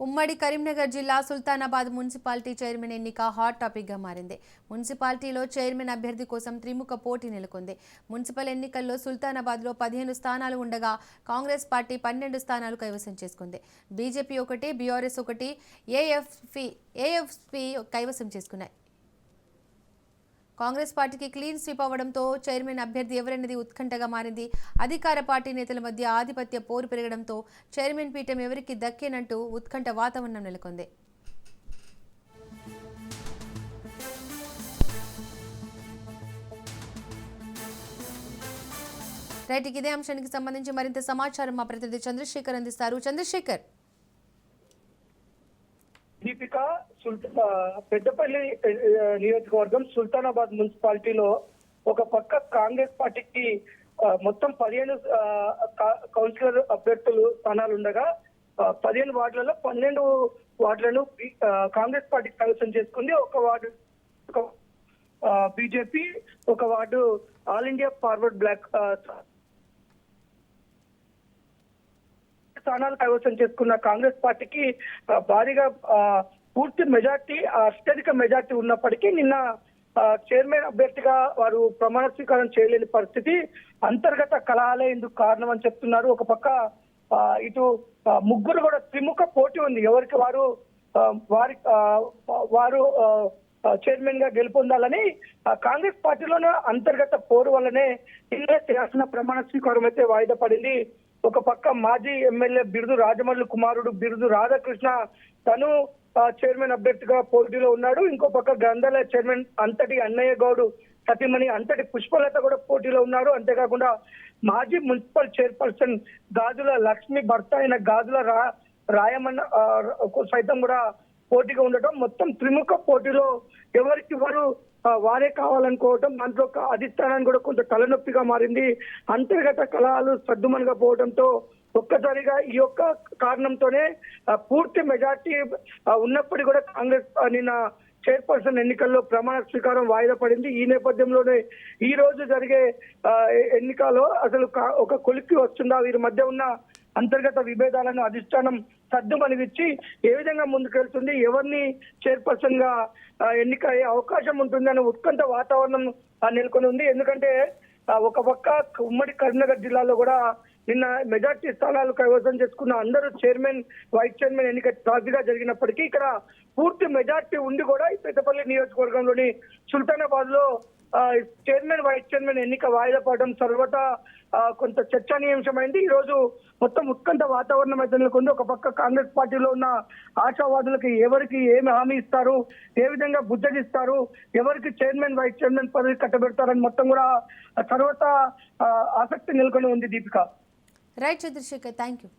ఉమ్మడి కరీంనగర్ జిల్లా Sultanabad municipality chairman ఎన్నిక హాట్ టాపిక్ గా మారింది. మున్సిపాలిటీలో చైర్మన్ అభ్యర్థి కోసం త్రిముఖ పోటీ నెలకొంది. మున్సిపల్ ఎన్నికల్లో సుల్తానాబాద్ లో 15 స్థానాలు ఉండగా కాంగ్రెస్ పార్టీ 12 స్థానాలు కైవసం చేసుకుంది. బీజేపీ 1, బీఆర్ఎస్ 1, ఏఎఫ్పీ కైవసం చేసుకున్నాయి. కాంగ్రెస్ పార్టీకి క్లీన్ స్వీప్ అవ్వడంతో చైర్మన్ అభ్యర్థి ఎవరన్నది ఉత్కంఠగా మారింది. అధికార పార్టీ నేతల మధ్య ఆధిపత్య పోరు పెరగడంతో చైర్మన్ పీఠం ఎవరికి దక్కేనంటూ ఉత్కంఠ వాతావరణం నెలకొంది. రైట్, ఇదే అంశానికి సంబంధించి మరింత సమాచారం మా ప్రతినిధి చంద్రశేఖర్ అందిస్తారు. చంద్రశేఖర్, దీపిక, పెద్దపల్లి నియోజకవర్గం సుల్తానాబాద్ మున్సిపాలిటీలో ఒక పక్క కాంగ్రెస్ పార్టీకి మొత్తం 15 కౌన్సిలర్ అభ్యర్థులు స్థానాలు ఉండగా 15 వార్డులలో 12 వార్డులను కాంగ్రెస్ పార్టీ కైవసం చేసుకుంది. ఒక వార్డు బీజేపీ, ఒక వార్డు ఆల్ ఇండియా ఫార్వర్డ్ బ్లాక్ స్థానాలు కైవసం చేసుకున్న కాంగ్రెస్ పార్టీకి భారీగా పూర్తి మెజార్టీ, అత్యధిక మెజార్టీ ఉన్నప్పటికీ నిన్న చైర్మన్ అభ్యర్థిగా వారు ప్రమాణ స్వీకారం చేయలేని పరిస్థితి. అంతర్గత కలహాలే ఇందుకు కారణం అని చెప్తున్నారు. ఒక పక్క ఇటు ముగ్గురు కూడా త్రిముఖ పోటీ ఉంది. ఎవరికి వారు చైర్మన్ గా గెలుపొందాలని కాంగ్రెస్ పార్టీలోనే అంతర్గత పోరు వల్లనే నిన్నే చేయాల్సిన ప్రమాణ స్వీకారం అయితే వాయిదా పడింది. ఒక పక్క మాజీ ఎమ్మెల్యే బిరుదు రాజమల్లు కుమారుడు బిరుదు రాధాకృష్ణ తను చైర్మన్ అభ్యర్థిగా పోటీలో ఉన్నాడు. ఇంకో పక్క గ్రంథాలయ చైర్మన్ అంతటి అన్నయ్య గౌడ్ సతీమణి అంతటి పుష్పలత కూడా పోటీలో ఉన్నారు. అంతేకాకుండా మాజీ మున్సిపల్ చైర్పర్సన్ గాజుల లక్ష్మి భర్త అయిన గాజుల రాయమన్న సైతం కూడా పోటీగా ఉండటం, మొత్తం త్రిముఖ పోటీలో ఎవరికి వారే కావాలనుకోవటం, దాంట్లో అధిష్టానాన్ని కూడా కొంత తలనొప్పిగా మారింది. అంతర్గత కలహాలు సద్దుమణిగా పోవడంతో ఒక్కసారిగా ఈ యొక్క కారణంతోనే పూర్తి మెజార్టీ ఉన్నప్పటికీ కూడా కాంగ్రెస్ నిన్న చైర్పర్సన్ ఎన్నికల్లో ప్రమాణ స్వీకారం వాయిదా పడింది. ఈ నేపథ్యంలోనే ఈ రోజు జరిగే ఎన్నికలో అసలు ఒక కొలిక్కి వస్తుందా, వీరి మధ్య ఉన్న అంతర్గత విభేదాలను అధిష్టానం సద్దుమణిగిచ్చి ఏ విధంగా ముందుకెళ్తుంది, ఎవరిని చైర్పర్సన్ గా ఎన్నిక అయ్యే అవకాశం ఉంటుందనే ఉత్కంఠ వాతావరణం నెలకొని ఉంది. ఎందుకంటే ఒక పక్క ఉమ్మడి కరీంనగర్ జిల్లాలో కూడా నిన్న మెజార్టీ స్థానాలు కైవసం చేసుకున్న అందరూ చైర్మన్, వైస్ చైర్మన్ ఎన్నిక సాక్షిగా జరిగినప్పటికీ ఇక్కడ పూర్తి మెజార్టీ ఉండి కూడా ఈ పెద్దపల్లి నియోజకవర్గంలోని సుల్తానాబాద్ లో చైర్మన్, వైస్ చైర్మన్ ఎన్నిక వాయిదా పడడం సర్వతా కొంత చర్చనీయాంశమైంది. ఈ రోజు మొత్తం ఉత్కంఠ వాతావరణం అయితే నెలకొంది. ఒక పక్క కాంగ్రెస్ పార్టీలో ఉన్న ఆశావాదులకు ఎవరికి ఏమి హామీ ఇస్తారు, ఏ విధంగా బుద్ధగిస్తారు, ఎవరికి చైర్మన్, వైస్ చైర్మన్ పదవి కట్టబెడతారని మొత్తం కూడా సర్వతా ఆసక్తి నెలకొని ఉంది. Deepika. Right Chandrashekar, thank you.